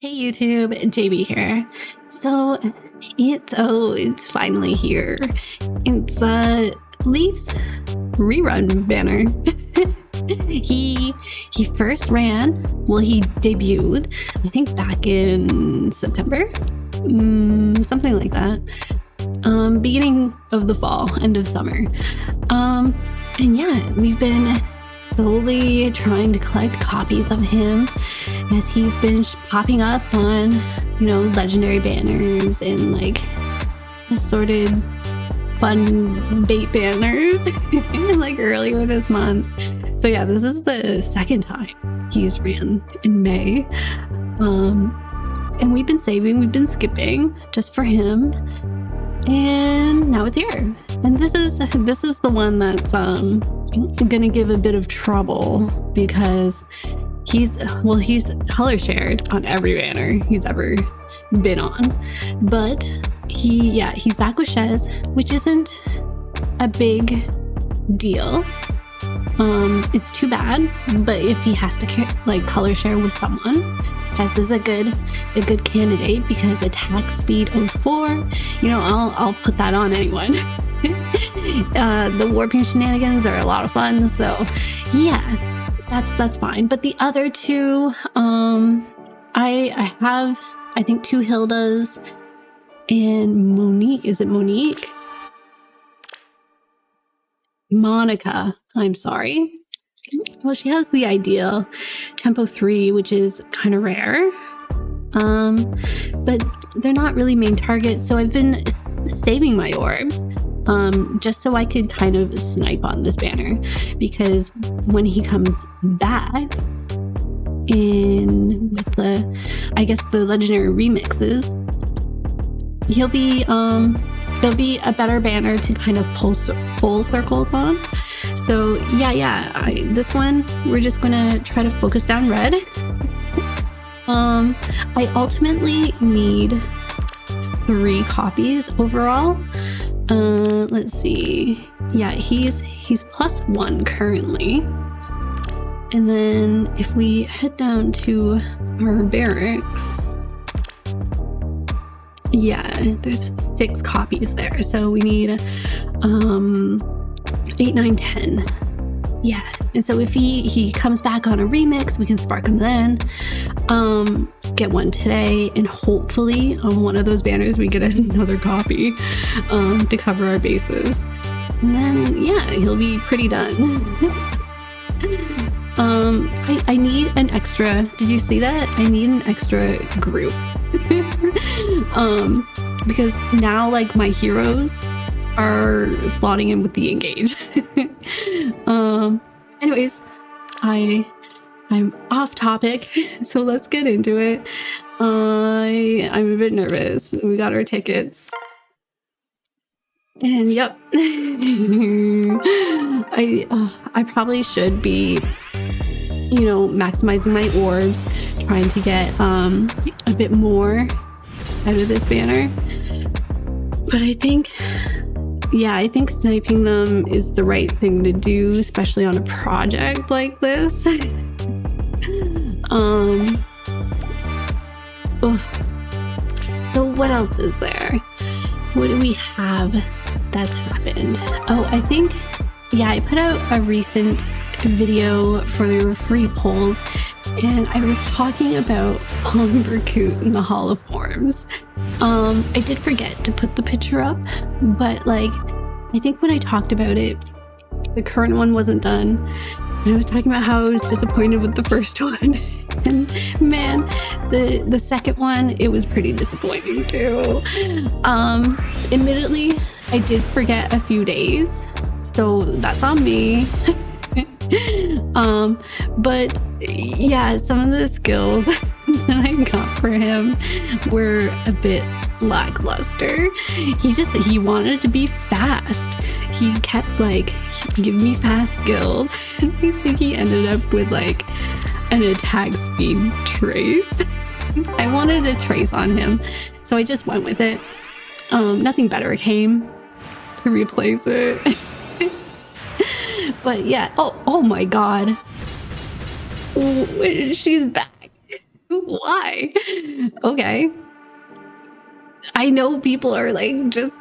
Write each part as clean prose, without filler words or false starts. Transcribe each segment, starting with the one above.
Hey YouTube, JB here. So it's finally here. It's Lif's Rerun banner. he first ran, well, he debuted, I think back in September, something like that. Beginning of the fall, end of summer. And yeah, we've been slowly trying to collect copies of him as he's been popping up on, legendary banners and like assorted fun bait banners like earlier this month. So yeah, this is the second time he's ran in May. And we've been skipping just for him. And now it's here. And this is the one that's gonna give a bit of trouble because he's color shared on every banner he's ever been on. Like he's back with Shez, which isn't a big deal. It's too bad, but if he has to color share with someone, Shez is a good candidate because attack speed 04, I'll put that on anyone. The warping shenanigans are a lot of fun, so yeah, that's fine. But the other two, I have, I think, 2 Hildas and Monique. Is it Monique? Monica, I'm sorry. Well, she has the ideal tempo 3, which is kind of rare. But they're not really main targets, so I've been saving my orbs just so I could kind of snipe on this banner, because when he comes back in with the legendary remixes, he'll be a better banner to kind of pull circles on. So yeah, this one we're just gonna try to focus down red. I ultimately need 3 copies overall. Let's see. Yeah, he's +1 currently. And then if we head down to our barracks, yeah, there's 6 copies there. So we need 8, 9, 10. Yeah, and so if he comes back on a remix, we can spark him then. Get one today, and hopefully on one of those banners we get another copy to cover our bases. And then yeah, he'll be pretty done. I need an extra, did you see that? I need an extra group. Because now like my heroes are slotting in with the engage. Anyways, I'm off topic, so let's get into it. I'm a bit nervous. We got our tickets. And yep. I probably should be, maximizing my orbs, trying to get a bit more out of this banner. But I think sniping them is the right thing to do, especially on a project like this. So what else is there? What do we have that's happened? Oh, I think, yeah, I put out a recent video for the free polls, and I was talking about Oliver Coote in the Hall of Forms. I did forget to put the picture up, but I think when I talked about it, the current one wasn't done. And I was talking about how I was disappointed with the first one. And man, the second one, it was pretty disappointing too. Admittedly, I did forget a few days, so that's on me. But yeah, some of the skills that I got for him were a bit lackluster. He wanted to be fast. He kept giving me fast skills. I think he ended up with an attack speed trace. I wanted a trace on him, so I just went with it. Nothing better came to replace it. But yeah, oh my god, she's back. Why? Okay. I know people are like just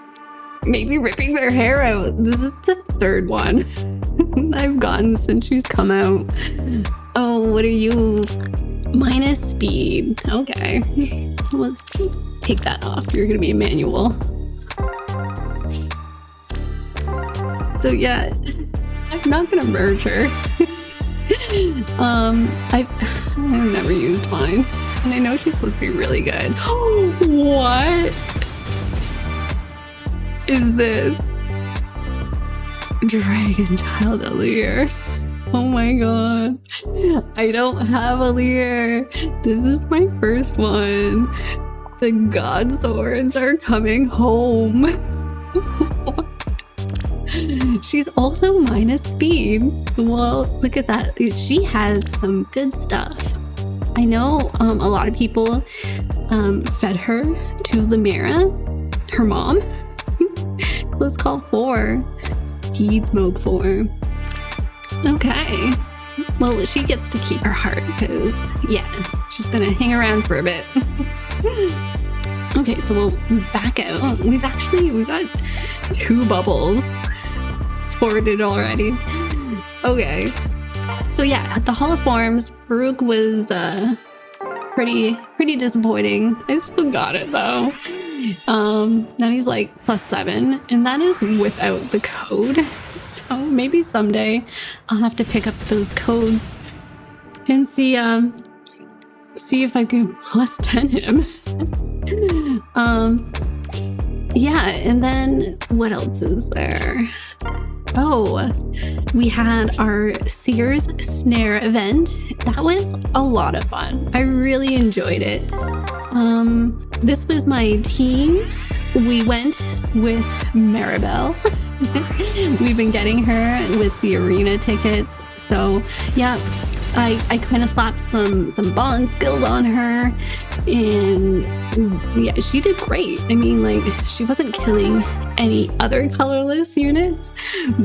maybe ripping their hair out. This is the third one I've gotten since she's come out. Oh, what are you? Minus speed. Okay. Let's take that off. You're gonna be a manual. So yeah, I'm not gonna merge her. I've never used mine, and I know she's supposed to be really good. What is this? Dragon Child Alear. Oh my god. I don't have Alear. This is my first one. The God Swords are coming home. She's also minus speed. Well, look at that. She has some good stuff. I know a lot of people fed her to Lemira, her mom. Let's call 4. Steed Smoke 4. Okay. Well, she gets to keep her heart because, yeah, she's gonna hang around for a bit. Okay, so we'll back out. We've got 2 bubbles sorted already. Okay. So yeah, at the Hall of Forms, Farouk was pretty disappointing. I still got it though. Now he's like +7, and that is without the code. So maybe someday I'll have to pick up those codes and see if I can +10 him. Yeah, and then what else is there? Oh, we had our Sears Snare event. That was a lot of fun. I really enjoyed it. This was my team. We went with Maribel. We've been getting her with the arena tickets. So yeah, I kind of slapped some bond skills on her, and yeah, she did great. I mean, like, she wasn't killing any other colorless units,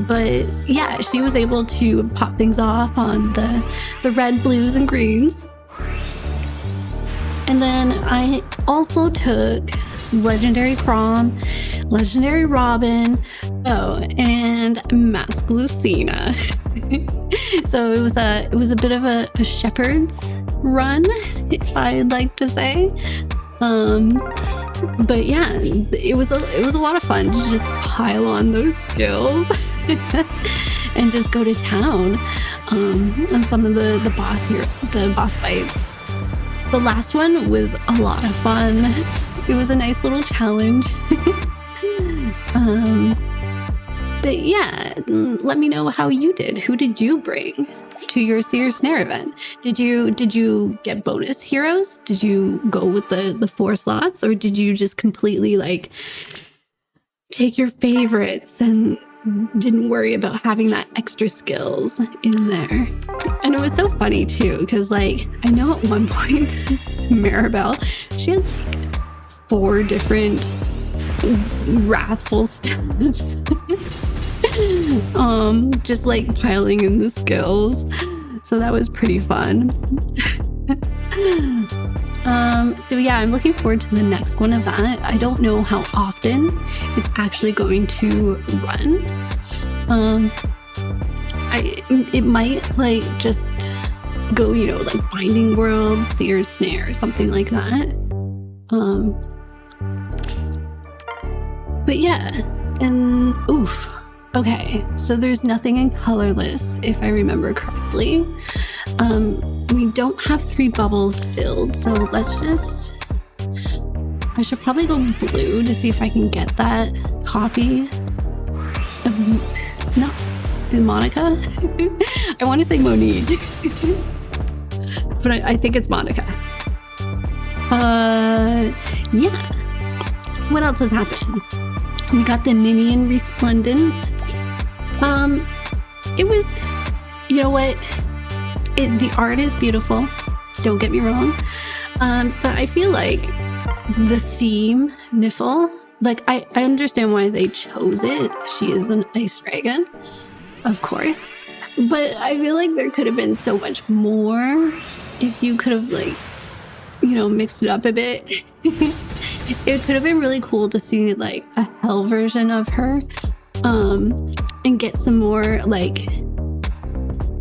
but yeah, she was able to pop things off on the red, blues, and greens. And then I also took Legendary Crom, Legendary Robin, and Mask Lucina. So it was a bit of a shepherd's run, if I'd like to say. But yeah, it was a lot of fun to just pile on those skills and just go to town on some of the boss fights. The last one was a lot of fun. It was a nice little challenge. But yeah, let me know how you did. Who did you bring to your Sears Snare event? Did you get bonus heroes? Did you go with the 4 slots, or did you just completely like take your favorites and didn't worry about having that extra skills in there? And it was so funny too, because like I know at one point Maribel, she had like 4 different wrathful stabs. Just like piling in the skills. So that was pretty fun. So yeah, I'm looking forward to the next one of that. I don't know how often it's actually going to run. It might like just go, like Binding World, Sears Snare, something like that. But yeah, and oof. Okay, so there's nothing in colorless, if I remember correctly. We don't have 3 bubbles filled, so let's just... I should probably go blue to see if I can get that copy of... Not Monica? I want to say Monique. But I think it's Monica. Yeah. What else has happened? We got the Ninian Resplendent. It was, you know what? The art is beautiful. Don't get me wrong. But I feel like the theme, Niffle, like I understand why they chose it. She is an ice dragon, of course. But I feel like there could have been so much more if you could have like mixed it up a bit. It could have been really cool to see like a hell version of her, and get some more like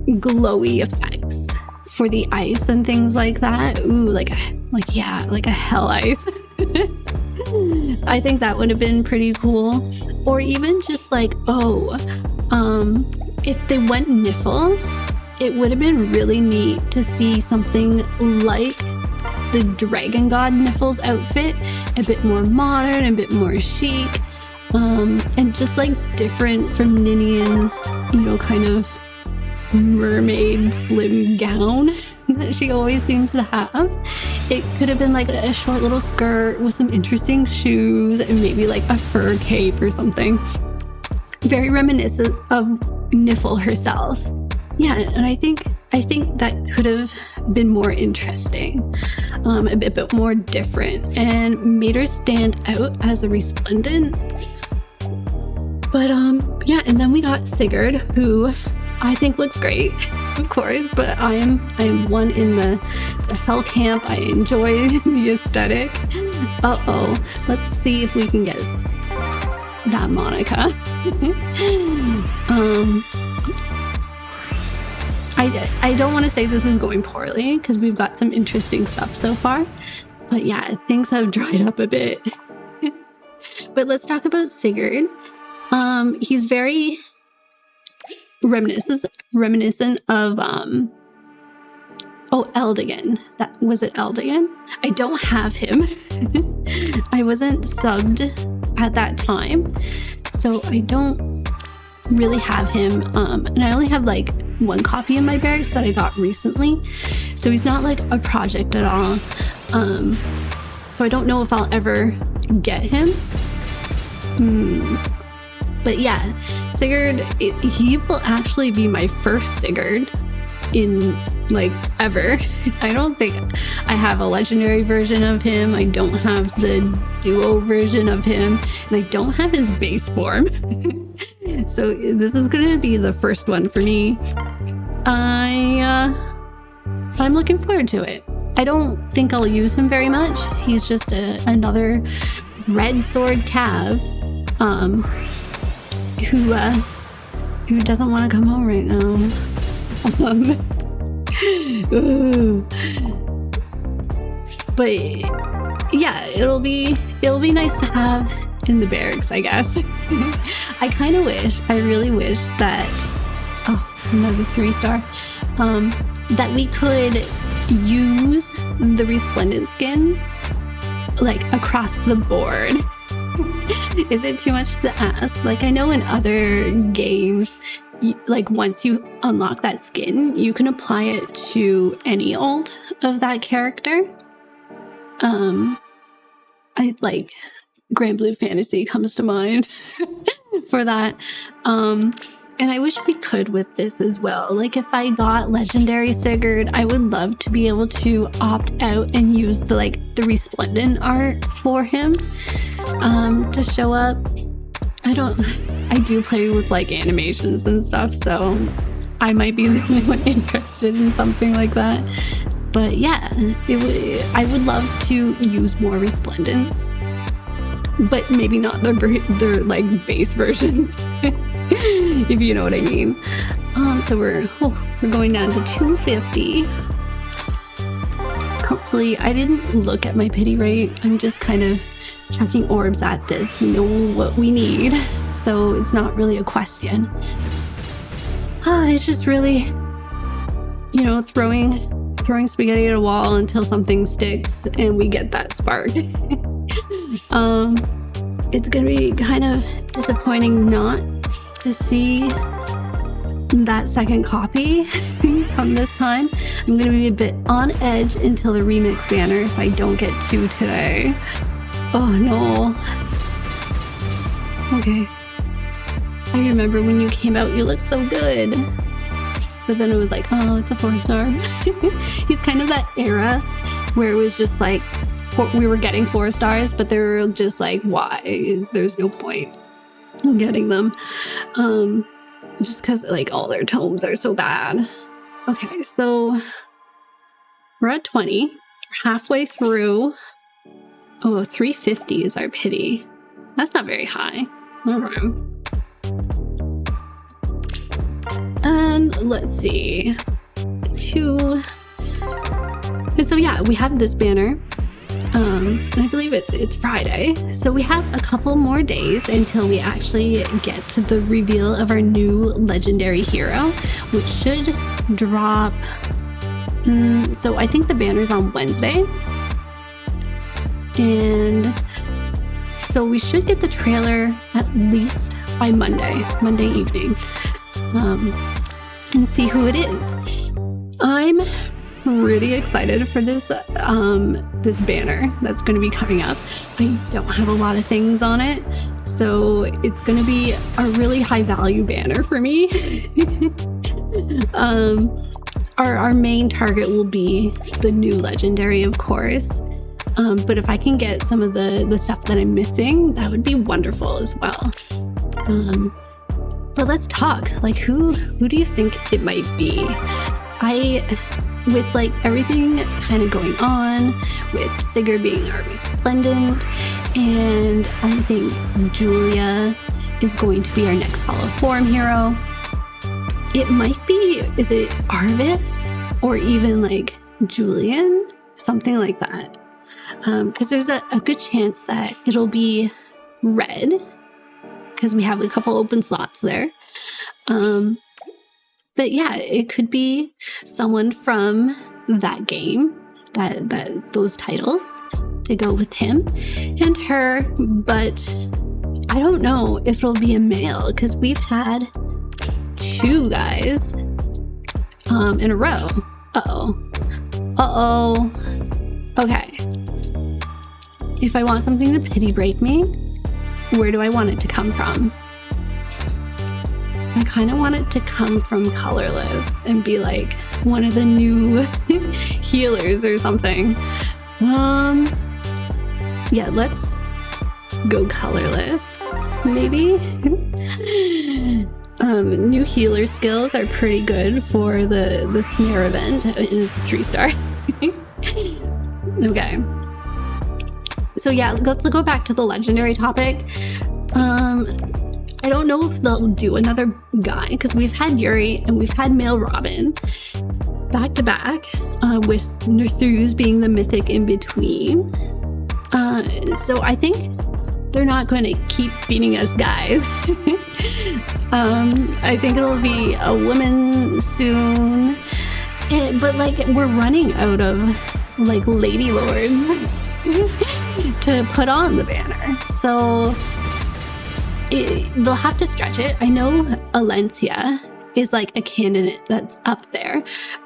glowy effects for the ice and things like that. Ooh, like a hell ice. I think that would have been pretty cool. Or even just like, if they went Niffle, it would have been really neat to see something like the Dragon God Niffle's outfit, a bit more modern, a bit more chic, and just like different from Ninian's, kind of mermaid slim gown that she always seems to have. It could have been like a short little skirt with some interesting shoes and maybe like a fur cape or something. Very reminiscent of Niffle herself. Yeah, and I think that could have been more interesting, a bit more different, and made her stand out as a resplendent. But yeah, and then we got Sigurd, who I think looks great, of course, but I am one in the hell camp. I enjoy the aesthetic. Let's see if we can get that Monica. I don't want to say this is going poorly because we've got some interesting stuff so far, but yeah, things have dried up a bit. But let's talk about Sigurd. He's very reminiscent of Eldigan. Was it Eldigan? I don't have him. I wasn't subbed at that time, so I don't really have him, and I only have like one copy in my barracks that I got recently, so he's not like a project at all, so I don't know if I'll ever get him. But yeah, Sigurd, he will actually be my first Sigurd in like ever. I don't think I have a legendary version of him. I don't have the duo version of him, and I don't have his base form. So this is gonna be the first one for me. I'm looking forward to it. I don't think I'll use him very much. He's just another red sword cav, who doesn't want to come home right now. But yeah, it'll be nice to have in the barracks, I guess. I really wish that another 3-star, that we could use the resplendent skins like across the board. Is it too much to ask? Like, I know in other games, like once you unlock that skin, you can apply it to any ult of that character. I like Grand Blue Fantasy comes to mind for that. And I wish we could with this as well. Like if I got Legendary Sigurd, I would love to be able to opt out and use the resplendent art for him to show up. I do play with like animations and stuff, so I might be the only one interested in something like that. But yeah, I would love to use more resplendents, but maybe not their like base versions. If you know what I mean. So we're going down to 250. Hopefully, I didn't look at my pity rate. I'm just kind of chucking orbs at this. We know what we need, so it's not really a question. It's just really, throwing spaghetti at a wall until something sticks and we get that spark. It's gonna be kind of disappointing not to see that second copy come this time. I'm gonna be a bit on edge until the remix banner if I don't get 2 today. Oh no. Okay. I remember when you came out, you looked so good. But then it was like, oh, it's a 4-star. He's kind of that era where it was just like, we were getting 4 stars, but they were just like, why? There's no point in getting them. Just because like all their tomes are so bad. Okay, so we're at 20. halfway through. Oh, 350 is our pity. That's not very high. All right. And let's see. So yeah, we have this banner. And I believe it's Friday. So we have a couple more days until we actually get to the reveal of our new legendary hero, which should drop. So I think the banner's on Wednesday. And so we should get the trailer at least by Monday evening, and see who it is. I'm pretty excited for this this banner that's going to be coming up. I don't have a lot of things on it, so it's going to be a really high value banner for me. Our main target will be the new legendary, of course. But if I can get some of the stuff that I'm missing, that would be wonderful as well. But let's talk. Like, who do you think it might be? With like everything kind of going on, with Sigurd being our resplendent, and I think Julia is going to be our next Hall of Form hero. It might be, is it Arvis or even like Julian? Something like that. Because there's a good chance that it'll be red, because we have a couple open slots there. But yeah, it could be someone from that game, those titles, to go with him and her. But I don't know if it'll be a male, because we've had 2 guys in a row. Uh-oh. Okay. If I want something to pity break me, where do I want it to come from? I kind of want it to come from Colorless and be like one of the new healers or something. Yeah, let's go Colorless, maybe. New healer skills are pretty good for the snare event. It's a 3-star. Okay. So yeah, let's go back to the legendary topic. I don't know if they'll do another guy, because we've had Yuri and we've had male Robin back to back, with Nerthus being the mythic in between. So I think they're not going to keep feeding us guys. I think it'll be a woman soon. But like, we're running out of like lady lords to put on the banner. So they'll have to stretch it. I know Alencia is like a candidate that's up there,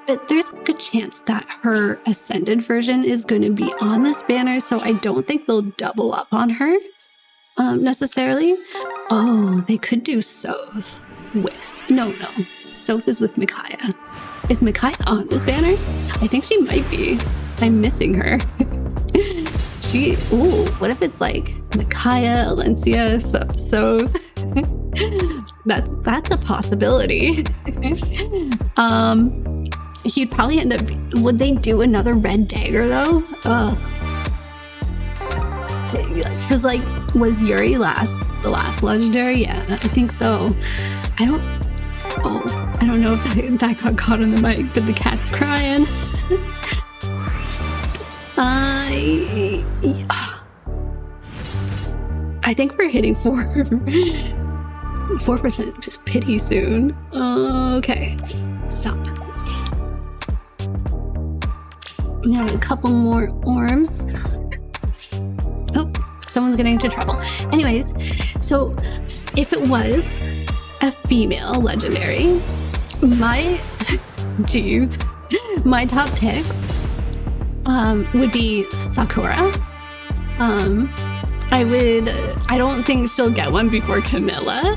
but there's a good chance that her ascended version is going to be on this banner, so I don't think they'll double up on her necessarily. Oh, they could do Soth with... No. Soth is with Micaiah. Is Micaiah on this banner? I think she might be. I'm missing her. What if it's like Micaiah, Alencia, Soth? That's a possibility. He'd probably end up... Would they do another red dagger though? Because like, was Yuri the last legendary? Yeah, I think so. I don't know if that got caught on the mic, but the cat's crying. I think we're hitting 4% pity soon. Okay, stop. We got a couple more orms. Oh, someone's getting into trouble. Anyways, so if it was a female legendary, my top picks would be Sakura. I don't think she'll get one before Camilla,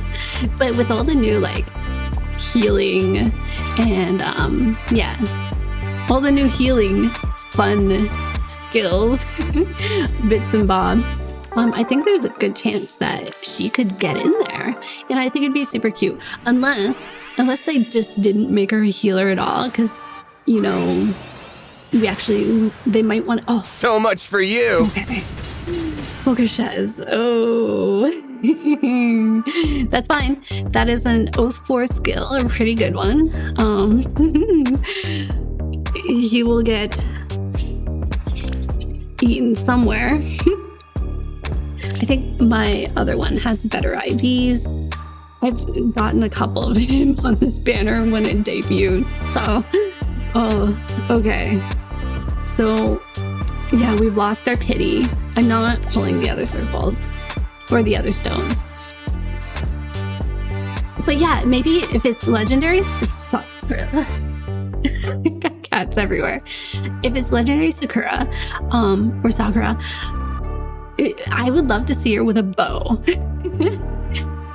but with all the new like healing and all the new healing fun skills, bits and bobs, I think there's a good chance that she could get in there, and I think it'd be super cute, unless they just didn't make her a healer at all, because they might want, oh. So much for you. Okay. Focus. Oh. That's fine. That is an Oath 4 skill, a pretty good one. He will get eaten somewhere. I think my other one has better IVs. I've gotten a couple of him on this banner when it debuted. So, oh, okay. So, yeah, we've lost our pity. I'm not pulling the other circles or the other stones. But yeah, maybe if it's legendary Sakura, cats everywhere. If it's legendary Sakura, or Sakura, I would love to see her with a bow.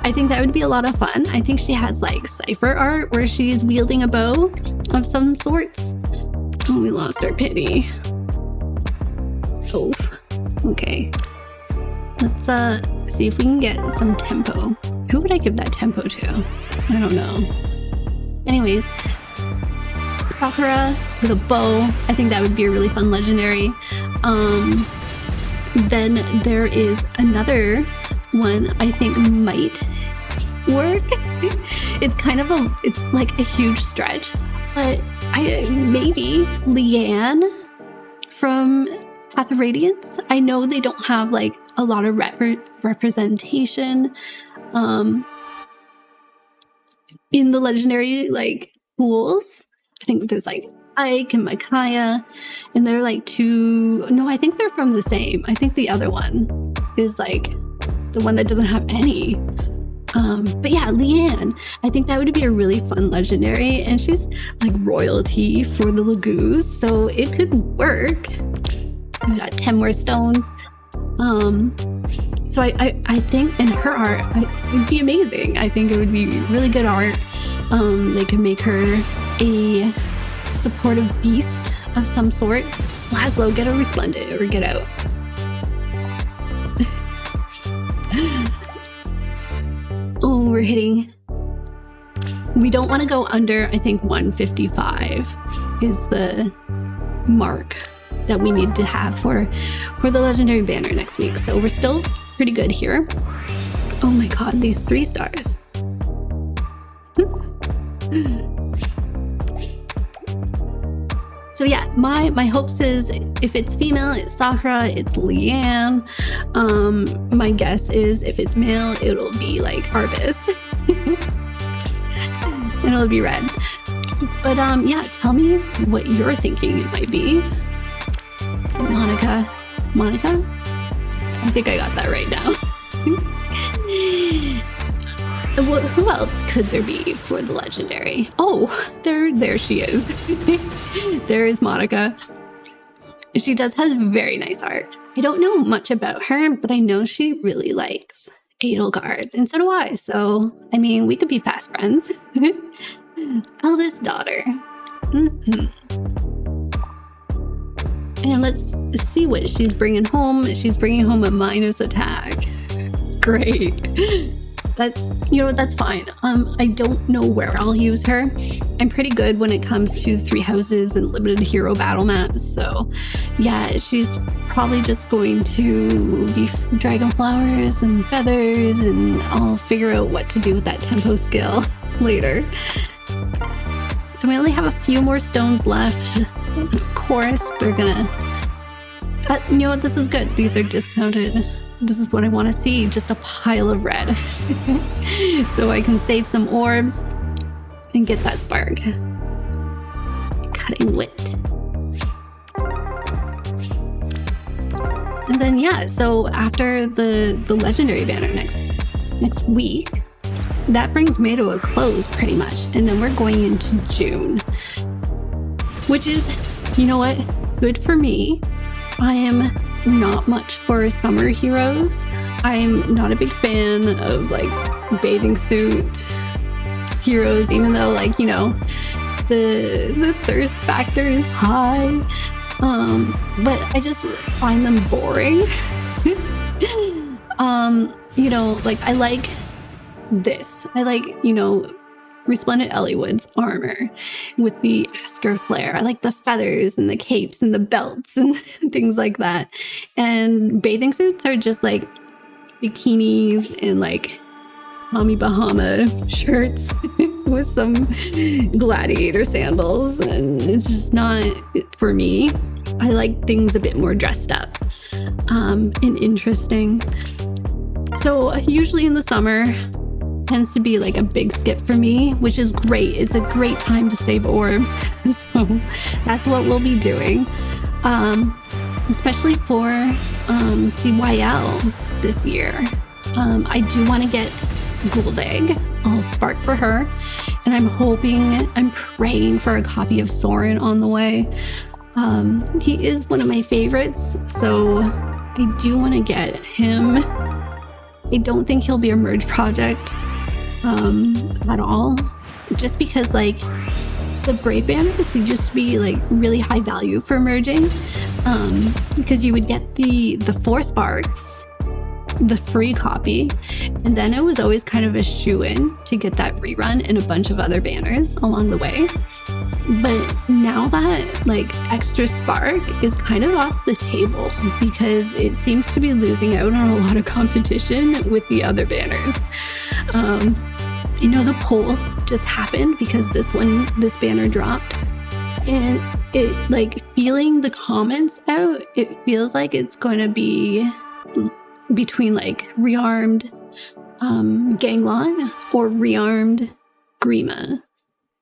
I think that would be a lot of fun. I think she has like cipher art where she's wielding a bow of some sorts. Oh, we lost our pity. Oof. Okay. Let's see if we can get some tempo. Who would I give that tempo to? I don't know. Anyways, Sakura with a bow. I think that would be a really fun legendary. Then there is another one I think might work. It's like a huge stretch, but maybe Leanne from Path of Radiance. I know they don't have like a lot of representation in the legendary like pools. I think there's like Ike and Micaiah, and they're like two. No, I think they're from the same. I think the other one is like the one that doesn't have any. But yeah, Leanne, I think that would be a really fun legendary, and she's like royalty for the Lagoos, so it could work. We got 10 more stones. So I think in her art, it would be amazing. I think it would be really good art. They could make her a supportive beast of some sorts. Laszlo, get a resplendent or get out. Oh, we're hitting. We don't want to go under, I think 155 is the mark that we need to have for the legendary banner next week. So we're still pretty good here. Oh my god, these 3 stars. So yeah, my hopes is if it's female, it's Sakura, it's Leanne. My guess is if it's male, it'll be like Arbus. And it'll be red. But yeah, tell me what you're thinking it might be. Monica? I think I got that right now. Who else could there be for the legendary? Oh, there she is. There is Monica. She does have very nice art. I don't know much about her, but I know she really likes Edelgard, and so do I. So, I mean, we could be fast friends. Eldest daughter. And let's see what she's bringing home. She's bringing home a minus attack. Great. That's fine. I don't know where I'll use her. I'm pretty good when it comes to 3 houses and limited hero battle maps. So yeah, she's probably just going to be dragon flowers and feathers, and I'll figure out what to do with that tempo skill later. So we only have a few more stones left. Of course, they're gonna... you know what? This is good. These are discounted. This is what I want to see. Just a pile of red. So I can save some orbs and get that spark. Cutting wit. And then, yeah, so after the legendary banner next week, that brings May to a close pretty much. And then we're going into June, which is, you know what, good for me. I am not much for summer heroes. I'm not a big fan of like bathing suit heroes, even though like, you know, the thirst factor is high. But I just find them boring. You know, like I like this. I like, you know, Resplendent Elliowood's armor with the Asker flare. I like the feathers and the capes and the belts and things like that. And bathing suits are just like bikinis and like Tommy Bahama shirts with some gladiator sandals, and it's just not for me. I like things a bit more dressed up and interesting. So usually in the summer tends to be like a big skip for me, which is great. It's a great time to save orbs. So that's what we'll be doing, especially for CYL this year. I do want to get Gold Egg. I'll spark for her, and I'm praying for a copy of Soren on the way. He is one of my favorites, so I do want to get him. I don't think he'll be a merge project at all, just because like the Brave banners used to be like really high value for merging, because you would get the 4 sparks, the free copy, and then it was always kind of a shoo-in to get that rerun and a bunch of other banners along the way. But now that like extra spark is kind of off the table because it seems to be losing out on a lot of competition with the other banners. You know, the poll just happened because this banner dropped, and it like feeling the comments out, it feels like it's going to be between like Rearmed Ganglon or Rearmed Grima.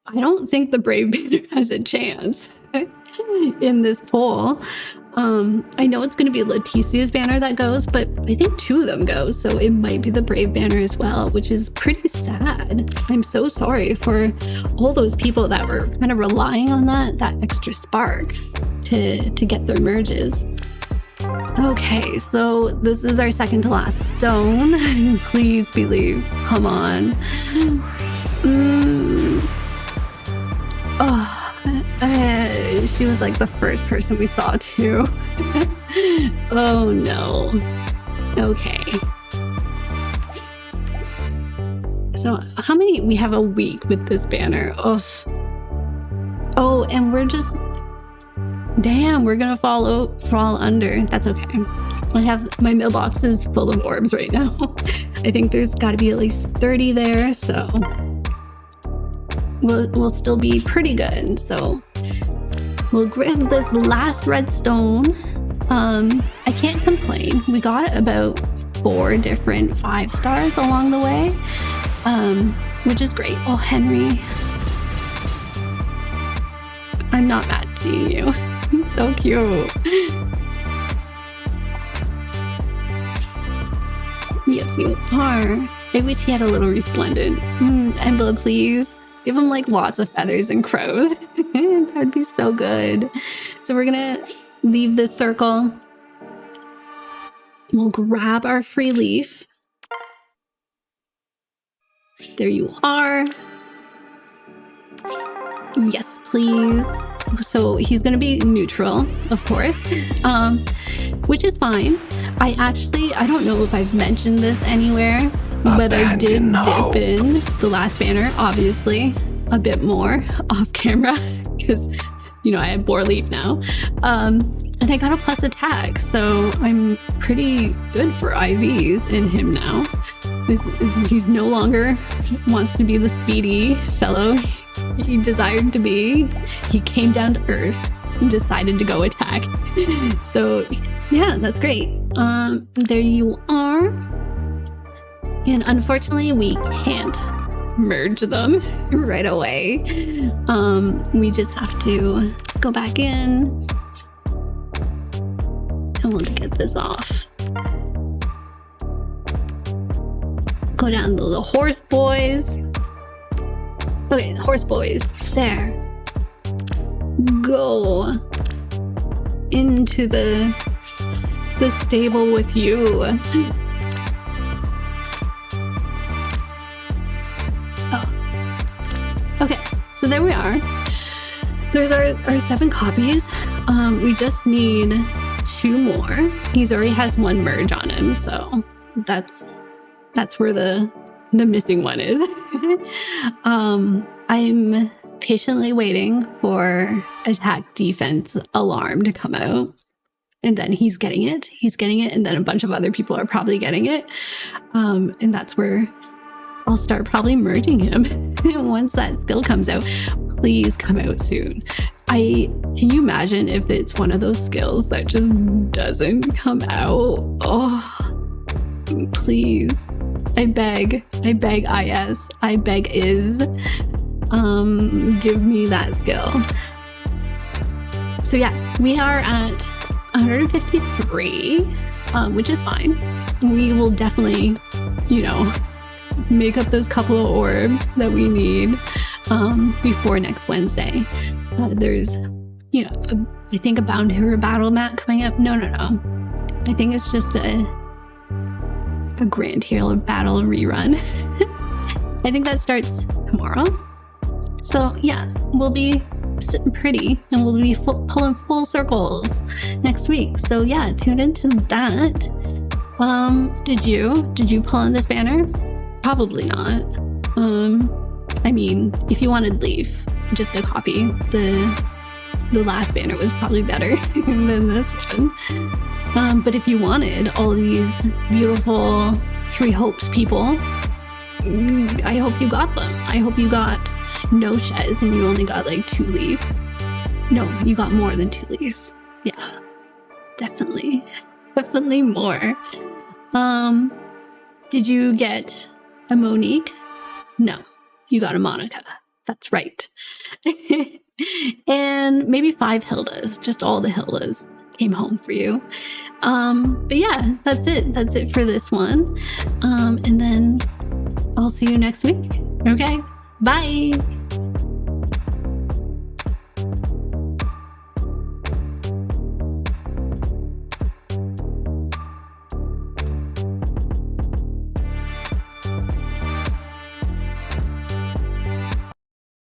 I don't think the Brave banner has a chance in this poll. I know it's going to be Leticia's banner that goes, but I think 2 of them go, so it might be the Brave banner as well, which is pretty sad. I'm so sorry for all those people that were kind of relying on that extra spark to get their merges. Okay, so this is our second to last stone. Please believe. Come on. She was like the first person we saw too. Oh no. Okay. So how many? We have a week with this banner. Oof. Oh, and we're just... Damn, we're gonna fall under. That's okay. My mailbox is full of orbs right now. I think there's got to be at least 30 there, so we'll still be pretty good. So we'll grab this last redstone. I can't complain. We got about 4 different 5 stars along the way, which is great. Oh, Henry, I'm not mad seeing you. So cute. Yes, you are. I wish he had a little resplendent. Emblem, please. Give him like lots of feathers and crows. That'd be so good. So we're gonna leave this circle. We'll grab our free leaf. There you are. Yes, please. So he's gonna be neutral, of course, which is fine. I don't know if I've mentioned this anywhere, but I did dip in the last banner, obviously, a bit more off camera, because, you know, I have Boar Leaf now. And I got a plus attack, so I'm pretty good for IVs in him now. He's no longer wants to be the speedy fellow he desired to be. He came down to earth and decided to go attack. So yeah, that's great. There you are. And unfortunately, we can't merge them right away. We just have to go back in. I want to get this off. Go down to the horse boys. Okay, the horse boys. There. Go into the stable with you. Oh. Okay, so there we are. There's our 7 copies. We just need 2 more. He's already has 1 merge on him, so that's where the the missing one is. I'm patiently waiting for attack defense alarm to come out. And then he's getting it. And then a bunch of other people are probably getting it. And that's where I'll start probably merging him once that skill comes out. Please come out soon. Can you imagine if it's one of those skills that just doesn't come out? Oh, please. I beg IS. I beg is. Give me that skill. So yeah, we are at 153, which is fine. We will definitely, make up those couple of orbs that we need before next Wednesday. There's, I think a Bound Hero battle mat coming up. No. I think it's just a Grand Hero battle rerun. I think that starts tomorrow. So yeah, we'll be sitting pretty and we'll be pulling full circles next week. So yeah, tune into that. Did you pull in this banner? Probably not. I mean, if you wanted Leaf, just a copy. The last banner was probably better than this one. But if you wanted all these beautiful Three Hopes people, I hope you got them. I hope you got no sheds and you only got like 2 leaves. No, you got more than 2 leaves. Yeah, definitely more. Did you get a Monique? No, you got a Monica. That's right. And maybe 5 Hildas, just all the Hildas came home for you. But yeah, that's it for this one. And then I'll see you next week. Okay, bye.